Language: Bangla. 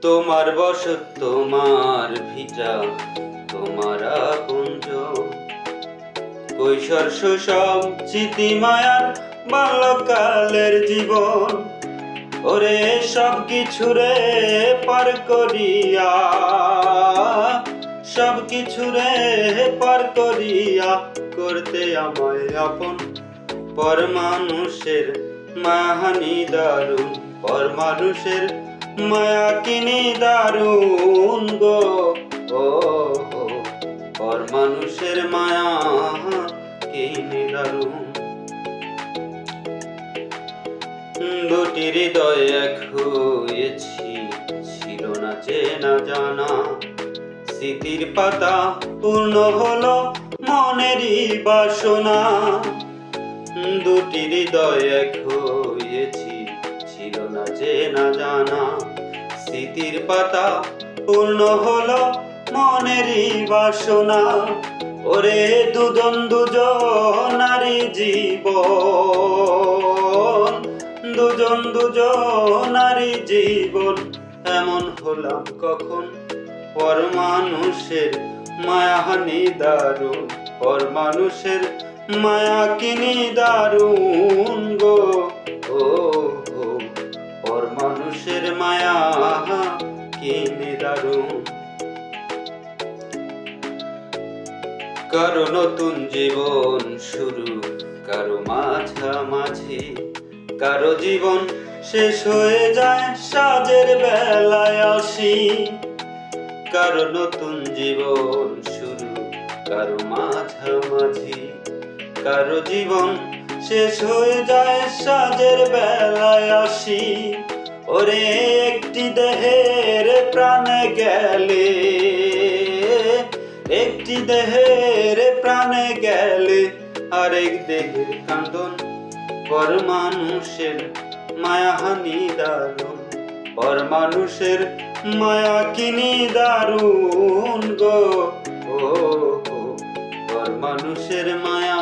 তোমার বসত, তোমার ভিটা, তোমার পুঞ্জ, কৈশোর শৈশব স্মৃতি মায়ার বাল্যকালের জীবন। ওরে সব কিছু রে পার করিয়া, সব কিছু রে পার করিয়া করতে আমায় আপন। পর মানুষের মায়াহানি দারুণ, পর মানুষের মায়া কিনি দারুণ গো। ও পর মানুষের মায়া কিনি দারুণ। দুটি হৃদয় এক হয়েছি, ছিল না চেনা জানা। স্মৃতির পাতা পূর্ণ হলো মনেরই বাসনা। দুটি হৃদয় এক হয়েছি, ছিল না চেনা জানা। স্মৃতির পাতা পূর্ণ হলো মনেরই বাসনা। ওরে দুজন দুজনারই জীবন, দুজন দুজনারই জীবন। এমন হলাম কখন, পর মানুষের মায়াহানি দারুণ, পর মানুষের মায়া কিনি দারুণ গো। ও পর মানুষের মায়া কিনি দারুণ। কারো নতুন জীবন শুরু, কারো মাঝামাঝি, কারো জীবন শেষ হয়ে যায় সাজের বেলায় আসি। কারো নতুন জীবন শুরু, কারো মাঝামাঝি, কারো জীবন শেষ হয়ে যায় সাজের বেলায় আসি। ওরে একটি দেহের প্রাণে গেলে, একটি দেহের প্রাণে গেলে আরেক দেহের কান্দন। পর মানুষের মায়াহানি দারুণ, পর মানুষের মায়া কিনি দারুণ গো। ও পর মানুষের মায়া